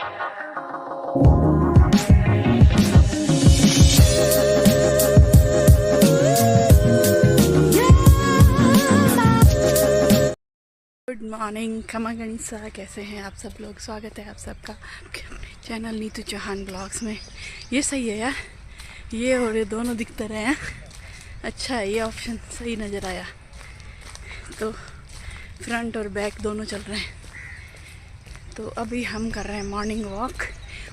Good morning, खमा गणिसा। कैसे हैं आप सब लोग? स्वागत है आप सबका अपने चैनल नीतू चौहान ब्लॉग्स में। ये सही है यार, ये और ये दोनों दिखते रहे हैं। अच्छा है, ये ऑप्शन सही नज़र आया। तो फ्रंट और बैक दोनों चल रहे हैं। तो अभी हम कर रहे हैं मॉर्निंग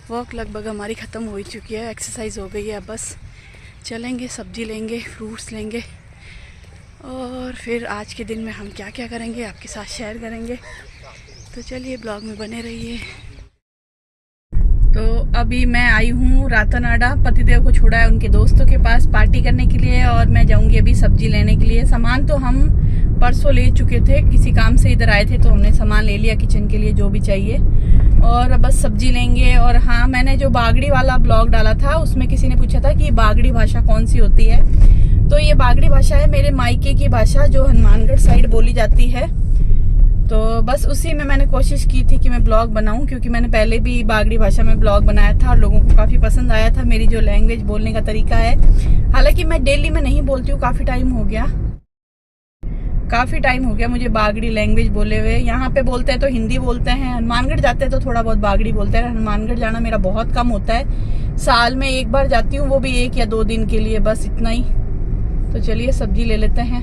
वॉक लगभग हमारी ख़त्म हो ही चुकी है, एक्सरसाइज हो गई है। बस चलेंगे, सब्जी लेंगे, फ्रूट्स लेंगे और फिर आज के दिन में हम क्या क्या करेंगे आपके साथ शेयर करेंगे। तो चलिए ब्लॉग में बने रहिए। तो अभी मैं आई हूँ रातानाडा, पतिदेव को छोड़ा है उनके दोस्तों के पास पार्टी करने के लिए, और मैं जाऊँगी अभी सब्जी लेने के लिए। सामान तो हम परसों ले चुके थे, किसी काम से इधर आए थे तो हमने सामान ले लिया किचन के लिए जो भी चाहिए, और बस सब्जी लेंगे। और हाँ, मैंने जो बागड़ी वाला ब्लॉग डाला था उसमें किसी ने पूछा था कि बागड़ी भाषा कौन सी होती है। तो ये बागड़ी भाषा है मेरे मायके की भाषा, जो हनुमानगढ़ साइड बोली जाती है। तो बस उसी में मैंने कोशिश की थी कि मैं ब्लॉग बनाऊं, क्योंकि मैंने पहले भी बागड़ी भाषा में ब्लॉग बनाया था और लोगों को काफ़ी पसंद आया था मेरी जो लैंग्वेज बोलने का तरीका है। हालांकि मैं डेली में नहीं बोलती हूँ, काफ़ी टाइम हो गया मुझे बागड़ी लैंग्वेज बोले हुए। यहाँ पे बोलते हैं तो हिंदी बोलते हैं, हनुमानगढ़ जाते हैं तो थोड़ा बहुत बागड़ी बोलते हैं। हनुमानगढ़ जाना मेरा बहुत कम होता है, साल में एक बार जाती हूँ, वो भी 1 या 2 दिन के लिए, बस इतना ही। तो चलिए सब्जी ले लेते हैं।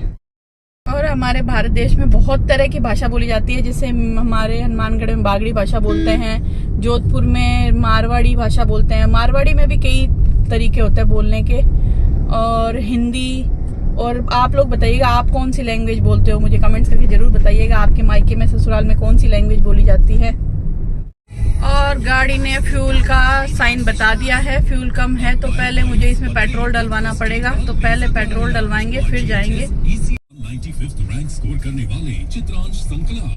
और हमारे भारत देश में बहुत तरह की भाषा बोली जाती है, जैसे हमारे हनुमानगढ़ में बागड़ी भाषा बोलते हैं, जोधपुर में मारवाड़ी भाषा बोलते हैं। मारवाड़ी में भी कई तरीके होते हैं बोलने के, और हिंदी। और आप लोग बताइएगा आप कौन सी लैंग्वेज बोलते हो, मुझे कमेंट्स करके जरूर बताइएगा। आपके मायके में, ससुराल में कौन सी लैंग्वेज बोली जाती है। और गाड़ी ने फ्यूल का साइन बता दिया है, फ्यूल कम है, तो पहले मुझे इसमें पेट्रोल डलवाना पड़ेगा। तो पहले पेट्रोल डलवाएंगे फिर जाएंगे। 95th रैंक स्कोर करने वाले चित्रांश संकला।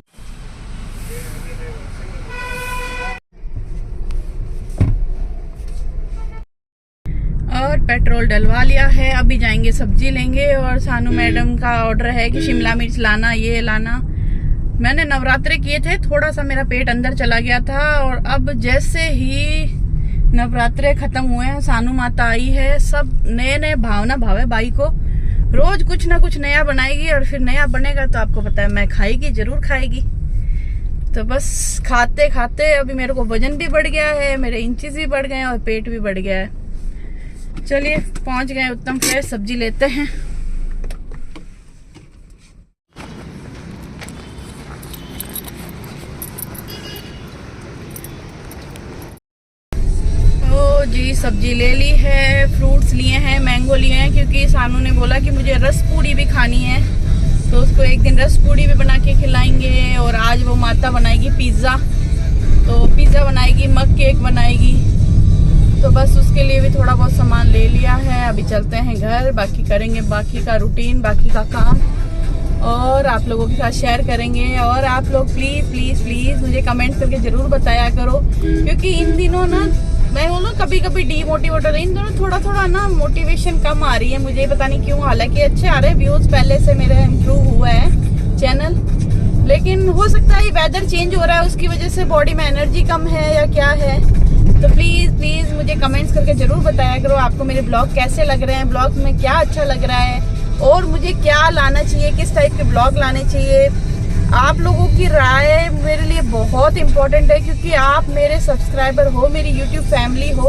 और पेट्रोल डलवा लिया है, अभी जाएंगे सब्जी लेंगे। और सानू मैडम का ऑर्डर है कि शिमला मिर्च लाना, ये लाना। मैंने नवरात्रे किए थे, थोड़ा सा मेरा पेट अंदर चला गया था, और अब जैसे ही नवरात्रे खत्म हुए हैं, सानू माता आई है, सब नए नए भावना भावे बाई को। रोज कुछ ना कुछ नया बनाएगी, और फिर नया बनेगा तो आपको पता है मैं खाएगी, जरूर खाएगी। तो बस खाते खाते अभी मेरे को वजन भी बढ़ गया है, मेरे इंचेस भी बढ़ गए हैं और पेट भी बढ़ गया है। चलिए पहुंच गए उत्तम फ्रेश, सब्जी लेते हैं। जी सब्जी ले ली है, फ्रूट्स लिए हैं, मैंगो लिए हैं, क्योंकि सानू ने बोला कि मुझे रस पूड़ी भी खानी है, तो उसको एक दिन रस पूड़ी भी बना के खिलाएंगे। और आज वो माता बनाएगी पिज़्ज़ा, तो पिज़्ज़ा बनाएगी, मग केक बनाएगी। तो बस उसके लिए भी थोड़ा बहुत सामान ले लिया है। अभी चलते हैं घर, बाकी करेंगे बाकी का रूटीन, बाकी का काम, और आप लोगों के साथ शेयर करेंगे। और आप लोग प्लीज़ प्लीज़ प्लीज़ मुझे कमेंट करके ज़रूर बताया करो, क्योंकि इन दिनों ना मैं बोलूँ कभी कभी डीमोटिवेट हो रही, इन दोनों थोड़ा ना मोटिवेशन कम आ रही है, मुझे पता नहीं क्यों। हालांकि अच्छे आ रहे हैं व्यूज, पहले से मेरा इम्प्रूव हुआ है चैनल, लेकिन हो सकता है वेदर चेंज हो रहा है उसकी वजह से बॉडी में एनर्जी कम है या क्या है। तो प्लीज़ प्लीज़ मुझे कमेंट्स करके ज़रूर बताया करो आपको मेरे ब्लॉग कैसे लग रहे हैं, ब्लॉग में क्या अच्छा लग रहा है, और मुझे क्या लाना चाहिए, किस टाइप के ब्लॉग लाने चाहिए। आप लोगों की राय मेरे लिए बहुत इम्पोर्टेंट है, क्योंकि आप मेरे सब्सक्राइबर हो, मेरी यूट्यूब फैमिली हो।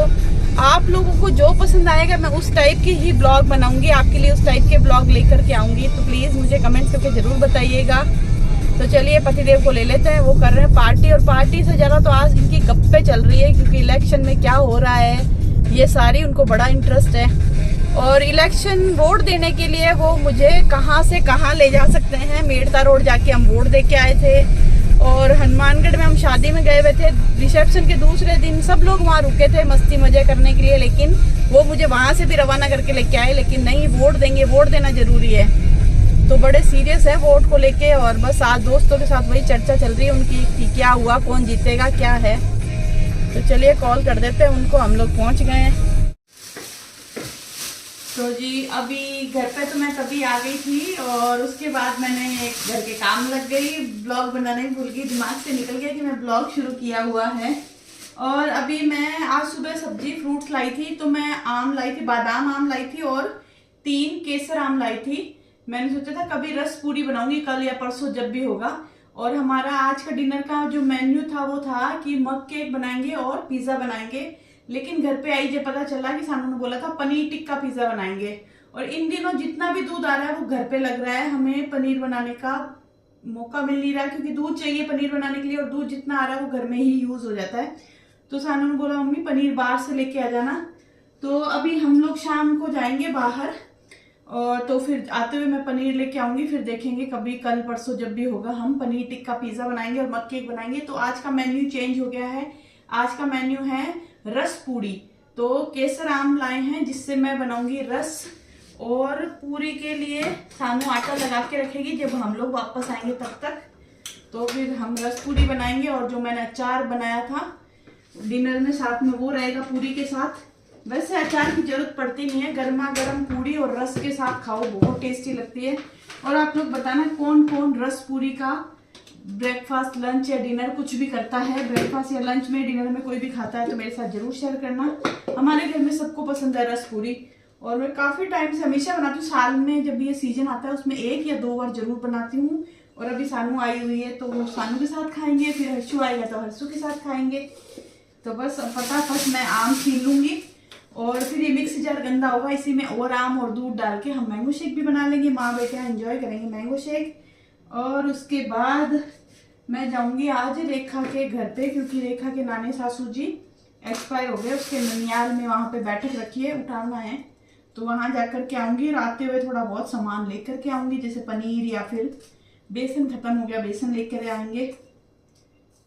आप लोगों को जो पसंद आएगा मैं उस टाइप के ही ब्लॉग बनाऊंगी, आपके लिए उस टाइप के ब्लॉग लेकर के आऊंगी। तो प्लीज़ मुझे कमेंट करके ज़रूर बताइएगा। तो चलिए पतिदेव को ले लेते हैं, वो कर रहे हैं पार्टी, और पार्टी से ज़्यादा तो आज इनकी गप्पे चल रही है, क्योंकि इलेक्शन में क्या हो रहा है ये सारी उनको बड़ा इंटरेस्ट है। और इलेक्शन वोट देने के लिए वो मुझे कहाँ से कहाँ ले जा सकते हैं। मेड़ता रोड जाके हम वोट दे के आए थे, और हनुमानगढ़ में हम शादी में गए हुए थे, रिसेप्शन के दूसरे दिन सब लोग वहाँ रुके थे मस्ती मजे करने के लिए, लेकिन वो मुझे वहाँ से भी रवाना करके लेके आए। लेकिन नहीं, वोट देंगे, वोट देना जरूरी है। तो बड़े सीरियस है वोट को लेके, और बस आज दोस्तों के साथ वही चर्चा चल रही है उनकी कि क्या हुआ, कौन जीतेगा, क्या है। तो चलिए कॉल कर देते हैं उनको, हम लोग पहुँच गए हैं। तो जी अभी घर पे तो मैं तभी आ गई थी, और उसके बाद मैंने घर के काम लग गई, ब्लॉग बनाने भूल गई, दिमाग से निकल गया कि मैं ब्लॉग शुरू किया हुआ है। और अभी मैं आज सुबह सब्जी फ्रूट्स लाई थी, तो मैं आम लाई थी, बादाम आम लाई थी और 3 केसर आम लाई थी। मैंने सोचा था कभी रस पूरी बनाऊंगी कल या परसों जब भी होगा। और हमारा आज का डिनर का जो मेन्यू था वो था कि मग केक बनाएंगे और पिज्जा बनाएंगे। लेकिन घर पे आई जब पता चला कि सानू ने बोला था पनीर टिक्का पिज्जा बनाएंगे। और इन दिनों जितना भी दूध आ रहा है वो घर पे लग रहा है, हमें पनीर बनाने का मौका मिल नहीं रहा क्योंकि दूध चाहिए पनीर बनाने के लिए, और दूध जितना आ रहा है वो घर में ही यूज हो जाता है। तो सानू ने बोला मम्मी पनीर बाहर से लेके आ जाना। तो अभी हम लोग शाम को जाएंगे बाहर, और तो फिर आते हुए मैं पनीर लेके आऊंगी। फिर देखेंगे कभी कल परसों जब भी होगा हम पनीर टिक्का पिज्जा बनाएंगे और मग केक बनाएंगे। तो आज का मेन्यू चेंज हो गया है। आज का मेन्यू है रस पूरी। तो केसर आम लाए हैं जिससे मैं बनाऊंगी रस, और पूरी के लिए सानू आटा लगा के रखेगी, जब हम लोग वापस आएंगे तब तक तो फिर हम रस पूरी बनाएंगे। और जो मैंने अचार बनाया था डिनर में साथ में वो रहेगा पूरी के साथ। वैसे अचार की जरूरत पड़ती नहीं है, गर्मा गर्म पूरी और रस के साथ खाओ बहुत टेस्टी लगती है। और आप लोग बताना कौन कौन रस पूरी का ब्रेकफास्ट लंच या डिनर कुछ भी करता है, ब्रेकफास्ट या लंच में डिनर में कोई भी खाता है तो मेरे साथ जरूर शेयर करना। हमारे घर में सबको पसंद है रस पूरी, और मैं काफी टाइम से हमेशा बनाती हूँ। साल में जब ये सीजन आता है उसमें 1 या 2 बार जरूर बनाती हूँ। और अभी सानू आई हुई है तो वो सानू के साथ खाएंगे, फिर हर्षु आएगा तो हर्षु के साथ खाएंगे। तो बस फटाफट मैं आम छील लूंगी, और फिर ये मिक्सी जार गंदा होगा, इसी में और आम और दूध डाल के हम मैंगो शेक भी बना लेंगे। माँ बेटा एंजॉय करेंगे मैंगो शेक। और उसके बाद मैं जाऊंगी आज रेखा के घर पे, क्योंकि रेखा के नानी सासू जी एक्सपायर हो गए, उसके ननियाल में वहाँ पे बैठक रखी है, उठाना है। तो वहाँ जाकर के आऊंगी, और आते हुए थोड़ा बहुत सामान लेकर के आऊंगी, जैसे पनीर या फिर बेसन खत्म हो गया बेसन लेकर आएंगे।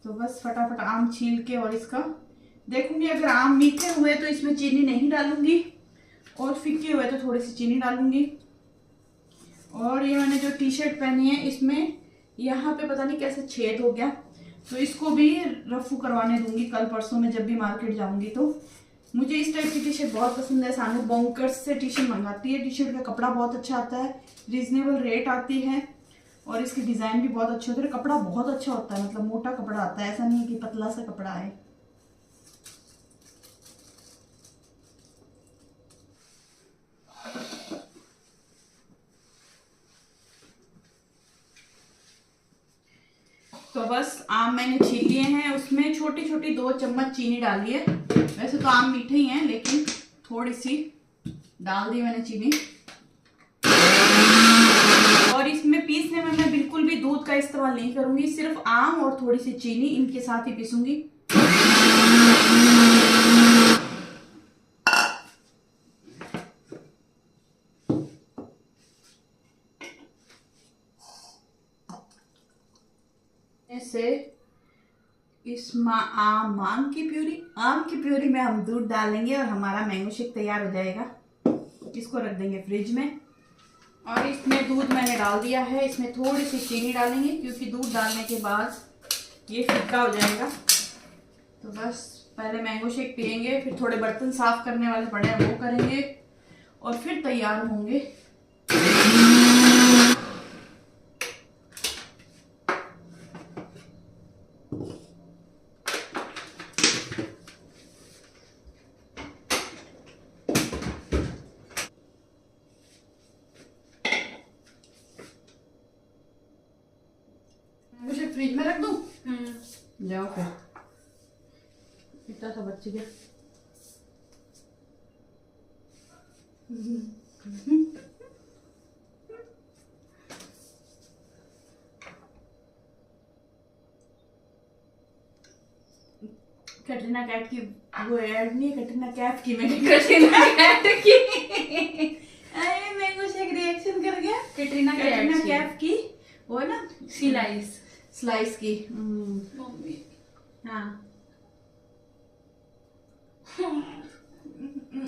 तो बस फटाफट आम छील के और इसका देखूंगी, अगर आम मीठे हुए तो इसमें चीनी नहीं डालूंगी, और फीके हुए तो थोड़ी सी चीनी डालूंगी। और ये मैंने जो टी शर्ट पहनी है इसमें यहाँ पे पता नहीं कैसे छेद हो गया, तो इसको भी रफू करवाने दूंगी कल परसों में जब भी मार्केट जाऊंगी। तो मुझे इस टाइप की टी शर्ट बहुत पसंद है। सानू बॉन्कर्स से टी शर्ट मंगाती है, टी शर्ट का कपड़ा बहुत अच्छा आता है, रीजनेबल रेट आती है, और इसकी डिजाइन भी बहुत अच्छी होती है। कपड़ा बहुत अच्छा होता है, मतलब मोटा कपड़ा आता है, ऐसा नहीं है कि पतला सा कपड़ा है। तो बस आम मैंने छील लिए हैं, उसमें छोटी छोटी 2 चम्मच चीनी डाली है। वैसे तो आम मीठे ही हैं लेकिन थोड़ी सी डाल दी मैंने चीनी। और इसमें पीसने में मैं बिल्कुल भी दूध का इस्तेमाल नहीं करूंगी, सिर्फ आम और थोड़ी सी चीनी इनके साथ ही पीसूंगी। से इस आम की प्यूरी में हम दूध डालेंगे और हमारा मैंगो शेक तैयार हो जाएगा। इसको रख देंगे फ्रिज में। और इसमें दूध मैंने डाल दिया है, इसमें थोड़ी सी चीनी डालेंगे क्योंकि दूध डालने के बाद ये फीका हो जाएगा। तो बस पहले मैंगो शेक पियेंगे, फिर थोड़े बर्तन साफ करने वाले पड़े हैं वो करेंगे, और फिर तैयार होंगे। मुझे फ्रिज में रख दूं? जाओ फिर, इतना सा बच गया। कटरीना कैफ की वो ऐड नहीं, कटरीना कैफ की, मैंने कटरीना कैफ की अरे मैंगो शेक रिएक्शन कर गया। कटरीना कैफ की वो ना स्लाइस की मम्मी। हाँ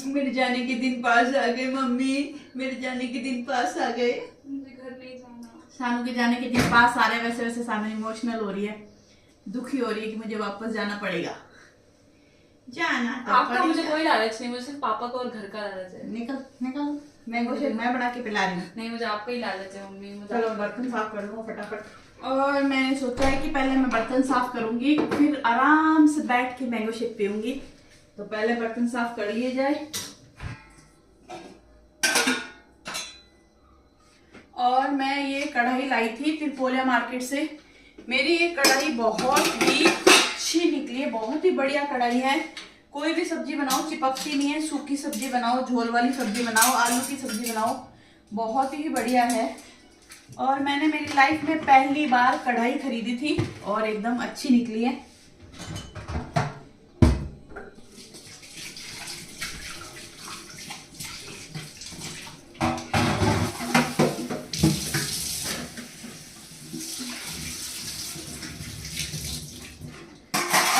मेरे जाने के दिन पास आ गए मम्मी, मेरे जाने के दिन पास आ गए। मुझे घर नहीं जाना। सानू के जाने के दिन पास आ रहे हैं। वैसे वैसे सानू इमोशनल हो रही है, दुखी हो रही है कि मुझे वापस जाना पड़ेगा। जाना तो आपका मुझे कोई लालच नहीं, मुझे सिर्फ पापा का और घर का लालच है। निकल मैंगो शेक मैं बना के पिला रही हूँ। नहीं मुझे आपका ही लालच है मम्मी। मुझे चलो बर्तन साफ कर लो फटाफट। और मैंने सोचा है कि पहले मैं बर्तन साफ करूंगी, फिर आराम से बैठ के मैंगो शेक पीऊंगी। तो पहले बर्तन साफ कर लिए जाए। और मैं ये कढ़ाई लाई थी त्रिपोलिया मार्केट से। मेरी ये कढ़ाई बहुत ही अच्छी निकली है, बहुत ही बढ़िया कढ़ाई है। कोई भी सब्जी बनाओ चिपकती नहीं है, सूखी सब्जी बनाओ, झोल वाली सब्जी बनाओ, आलू की सब्जी बनाओ, बहुत ही बढ़िया है। और मैंने मेरी लाइफ में पहली बार कढ़ाई खरीदी थी और एकदम अच्छी निकली है।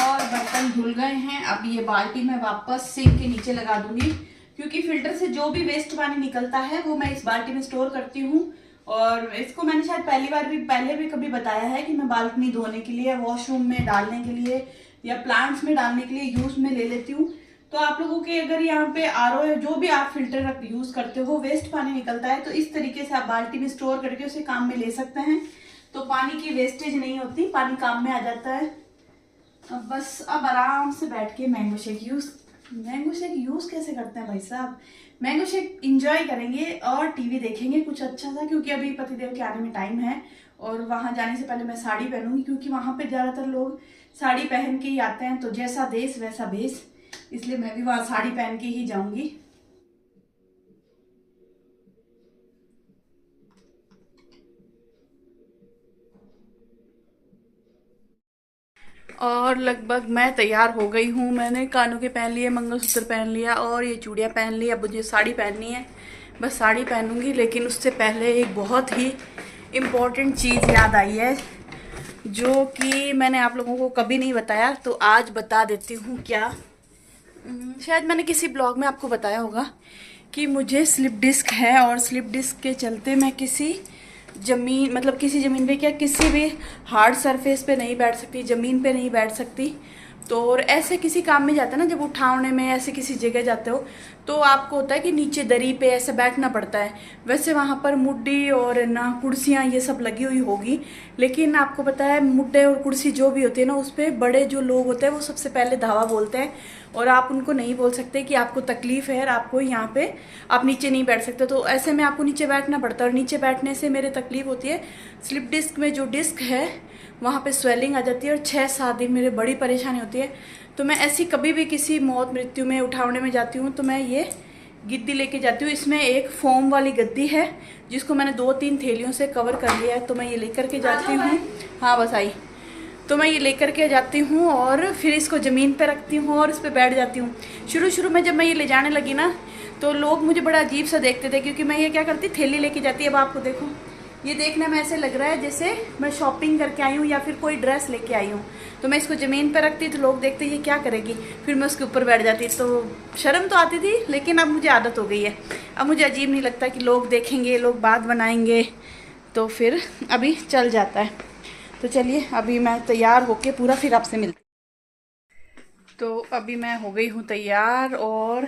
और बर्तन धुल गए हैं। अब ये बाल्टी में वापस सिंक के नीचे लगा दूंगी, क्योंकि फिल्टर से जो भी वेस्ट पानी निकलता है वो मैं इस बाल्टी में स्टोर करती हूँ। और इसको मैंने शायद पहले भी कभी बताया है कि मैं बालकनी धोने के लिए, वॉशरूम में डालने के लिए या प्लांट्स में डालने के लिए यूज में ले लेती हूँ। तो आप लोगों के अगर यहाँ पे आरओ है, जो भी आप फिल्टर यूज करते हो, वेस्ट पानी निकलता है तो इस तरीके से आप बाल्टी में स्टोर करके उसे काम में ले सकते हैं। तो पानी की वेस्टेज नहीं होती, पानी काम में आ जाता है। अब आराम से बैठ के मैंगो शेक यूज कैसे करते हैं भाई साहब। मैंगो शेक इंजॉय करेंगे और टीवी देखेंगे कुछ अच्छा सा, क्योंकि अभी पतिदेव के आने में टाइम है। और वहां जाने से पहले मैं साड़ी पहनूंगी, क्योंकि वहां पे ज्यादातर लोग साड़ी पहन के ही आते हैं। तो जैसा देश वैसा भेष, इसलिए मैं भी वहां साड़ी पहन के ही जाऊंगी। और लगभग मैं तैयार हो गई हूँ। मैंने कानों के पहन लिए, मंगलसूत्र पहन लिया और ये चूड़ियाँ पहन ली। अब मुझे साड़ी पहननी है, बस साड़ी पहनूंगी। लेकिन उससे पहले एक बहुत ही इम्पोर्टेंट चीज़ याद आई है, जो कि मैंने आप लोगों को कभी नहीं बताया, तो आज बता देती हूँ। क्या शायद मैंने किसी ब्लॉग में आपको बताया होगा कि मुझे स्लिप डिस्क है, और स्लिप डिस्क के चलते मैं किसी ज़मीन पे क्या, किसी भी हार्ड सरफेस पे नहीं बैठ सकती, ज़मीन पे नहीं बैठ सकती। तो और ऐसे किसी काम में जाता है ना, जब उठाने में ऐसे किसी जगह जाते हो तो आपको होता है कि नीचे दरी पे ऐसे बैठना पड़ता है। वैसे वहाँ पर मुड्डी और ना कुर्सियाँ ये सब लगी हुई होगी, लेकिन आपको पता है मुड्डे और कुर्सी जो भी होती है ना, उस पर बड़े जो लोग होते हैं वो सबसे पहले धावा बोलते हैं। और आप उनको नहीं बोल सकते कि आपको तकलीफ़ है और आपको यहाँ पे आप नीचे नहीं बैठ सकते। तो ऐसे में आपको नीचे बैठना पड़ता है, और नीचे बैठने से मेरे तकलीफ़ होती है। स्लिप डिस्क में जो डिस्क है वहाँ पे स्वेलिंग आ जाती है, और 6-7 दिन मेरे बड़ी परेशानी होती है। तो मैं ऐसी कभी भी किसी मौत मृत्यु में उठाने में जाती हूँ तो मैं ये गिद्दी लेके जाती हूँ। इसमें एक फोम वाली गद्दी है, जिसको मैंने 2-3 थैलियों से कवर कर लिया है। तो मैं ये लेकर के जाती हूँ। हाँ बस आई। तो मैं ये लेकर के जाती हूँ और फिर इसको ज़मीन पे रखती हूँ और इस पर बैठ जाती हूँ। शुरू में जब मैं ये ले जाने लगी ना, तो लोग मुझे बड़ा अजीब सा देखते थे, क्योंकि मैं ये क्या करती, थैली लेके जाती। अब आपको देखो, ये देखने में ऐसे लग रहा है जैसे मैं शॉपिंग करके आई हूँ या फिर कोई ड्रेस लेके आई हूँ। तो मैं इसको ज़मीन पर रखती तो लोग देखते ये क्या करेगी, फिर मैं उसके ऊपर बैठ जाती। तो शर्म तो आती थी, लेकिन अब मुझे आदत हो गई है। अब मुझे अजीब नहीं लगता कि लोग देखेंगे, लोग बात बनाएंगे, तो फिर अभी चल जाता है। तो चलिए अभी मैं तैयार होके पूरा फिर आपसे मिलती। तो अभी मैं हो गई हूँ तैयार, और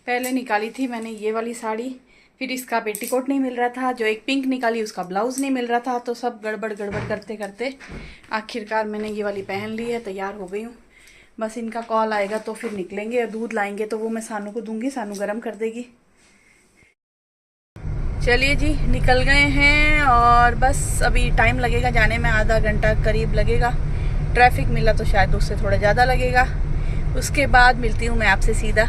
पहले निकाली थी मैंने ये वाली साड़ी, फिर इसका पेटीकोट नहीं मिल रहा था, जो एक पिंक निकाली उसका ब्लाउज़ नहीं मिल रहा था। तो सब गड़बड़ करते करते आखिरकार मैंने ये वाली पहन ली है, तैयार हो गई हूँ। बस इनका कॉल आएगा तो फिर निकलेंगे, और दूध लाएंगे तो वो मैं सानू को दूंगी, सानू गर्म कर देगी। चलिए जी, निकल गए हैं, और बस अभी टाइम लगेगा जाने में, आधा घंटा करीब लगेगा। ट्रैफिक मिला तो शायद उससे थोड़ा ज़्यादा लगेगा। उसके बाद मिलती हूँ मैं आपसे सीधा।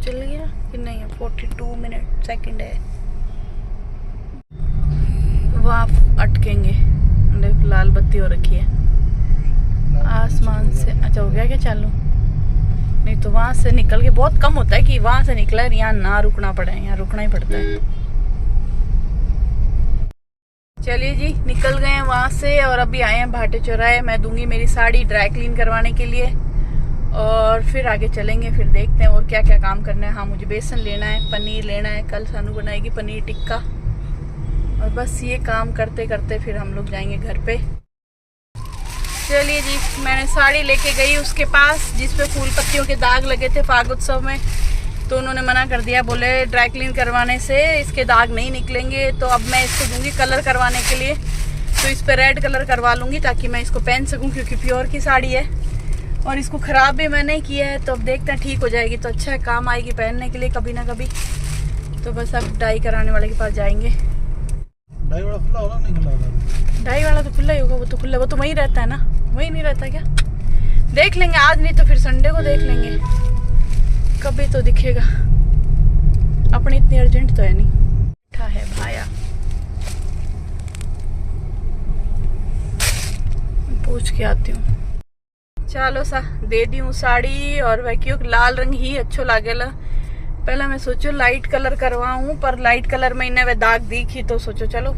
चल गया कि नहीं है, 42 मिनट सेकंड है। वहाँ अटकेंगे, देखो लाल बत्ती हो रखी है आसमान से। अच्छा हो गया क्या चालू? नहीं तो वहां से निकल के बहुत कम होता है कि वहां से निकला है, यहाँ ना रुकना पड़े, यहाँ रुकना ही पड़ता है। चलिए जी, निकल गए हैं वहां से, और अभी आए हैं भाटे चौराहे। मैं दूंगी मेरी साड़ी ड्राई क्लीन करवाने के लिए, और फिर आगे चलेंगे, फिर देखते हैं और क्या क्या काम करना है। हाँ, मुझे बेसन लेना है, पनीर लेना है, कल सानू बनाएगी पनीर टिक्का। और बस ये काम करते करते फिर हम लोग जाएंगे घर पे। चलिए जी, मैंने साड़ी लेके गई उसके पास जिस पे फूल पत्तियों के दाग लगे थे फाग उत्सव में। तो उन्होंने मना कर दिया, बोले ड्राई क्लीन करवाने से इसके दाग नहीं निकलेंगे। तो अब मैं इसको दूंगी कलर करवाने के लिए, तो इस पर रेड कलर करवा लूँगी ताकि मैं इसको पहन सकूँ, क्योंकि प्योर की साड़ी है और इसको ख़राब भी मैंने किया है। तो अब देखते हैं, ठीक हो जाएगी तो अच्छा है, काम आएगी पहनने के लिए कभी ना कभी। तो बस अब डाई कराने वाले के पास जाएंगे। डाई वाला खुला होगा नहीं खुला होगा? डाई वाला तो खुला ही होगा, वो तो खुला, वो तो वहीं रहता है ना, वहीं नहीं रहता क्या? देख लेंगे आज, नहीं तो फिर संडे को देख लेंगे, कभी तो दिखेगा। अपनी इतनी अर्जेंट तो है नहीं। बैठा है भाया, पूछ के आती हूँ। चलो सा दे दी हूँ साड़ी, और वह क्यों लाल रंग ही अच्छो लागेला। पहले मैं सोचो लाइट कलर करवाऊँ, पर लाइट कलर में इन्हें वह दाग दिखी, तो सोचो चलो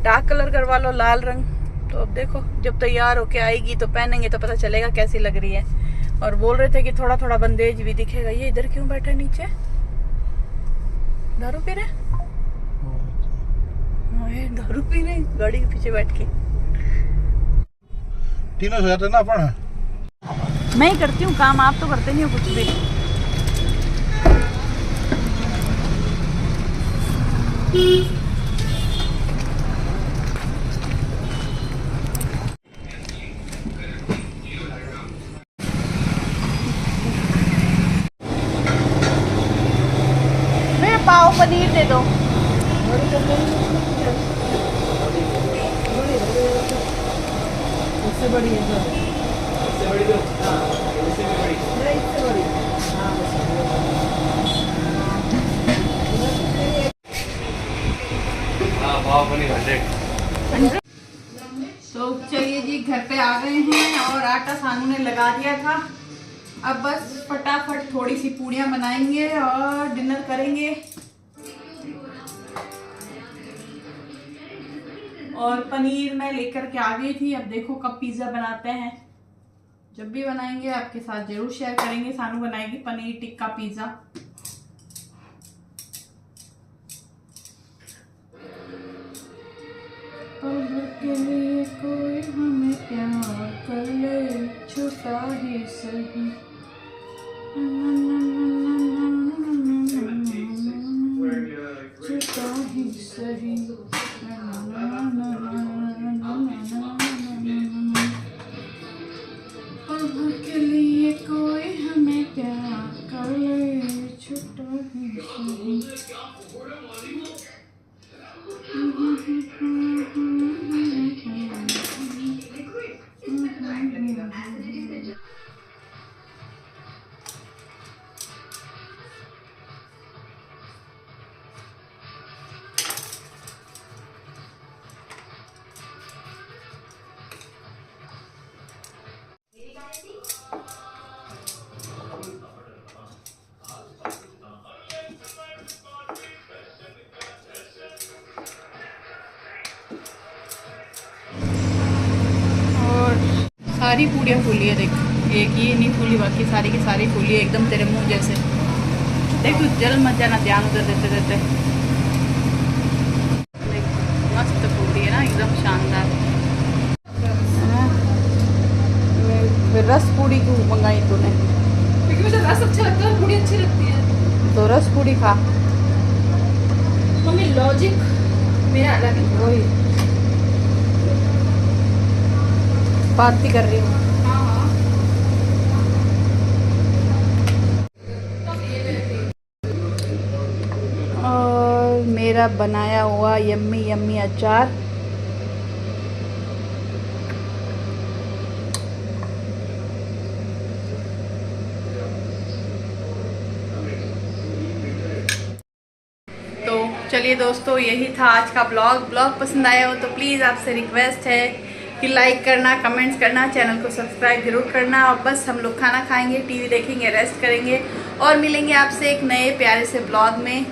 डार्क कलर करवा लो, लाल रंग। तो अब देखो जब तैयार होके आएगी तो पहनेंगे तो पता चलेगा कैसी लग रही है। और बोल रहे थे कि थोड़ा थोड़ा बंदेज भी दिखेगा। ये इधर क्यों बैठा नीचे, दारू पी रहे? दारू पी रहे गाड़ी के पीछे बैठ के। तीनों से जाते ना अपन। मैं ही करती हूँ काम, आप तो करते नहीं हो कुछ भी। पाव पनीर दे दो। इससे बड़ी है सर, इससे बड़ी दो। हाँ, इससे भी बड़ी। नहीं, इससे बड़ी। हाँ, हाँ, पाव पनीर 100। तो चलिए जी, घर पे आ गए हैं और आटा सानू ने लगा दिया था। अब बस फटाफट थोड़ी सी पूड़ियाँ बनाएंगे और डिनर करेंगे। और पनीर मैं लेकर के आ गई थी। अब देखो कब पिज़्ज़ा बनाते हैं, जब भी बनाएंगे आपके साथ जरूर शेयर करेंगे। सानू बनाएगी पनीर टिक्का पिज़्ज़ा। के लिए कोई हमें प्यार कर ले, छोटा ही सही। छोटा ही सही। के लिए कोई हमें प्यार कर ले, छोटा ही सही। सारी पूड़ियाँ फूली है देख, एक ये नहीं फूली, बाकी सारी की सारी फूली है एकदम तेरे मुंह जैसे। देख तू जल मत जाना, ध्यान उधर देते देते। देख मस्त फूली है ना, एकदम शानदार। फिर रस पूड़ी क्यों मंगाई तूने? क्योंकि मुझे रस अच्छा लगता है, पूड़ी अच्छी लगती है। तो रस पूड़ी खा। मम्मी लॉजिक मेरा अलग है। वही बात भी कर रही हूँ। और मेरा बनाया हुआ यम्मी यम्मी अचार। तो चलिए दोस्तों, यही था आज का ब्लॉग पसंद आया हो तो प्लीज़ आपसे रिक्वेस्ट है कि लाइक करना, कमेंट्स करना, चैनल को सब्सक्राइब जरूर करना। और बस हम लोग खाना खाएंगे, टीवी देखेंगे, रेस्ट करेंगे और मिलेंगे आपसे एक नए प्यारे से ब्लॉग में।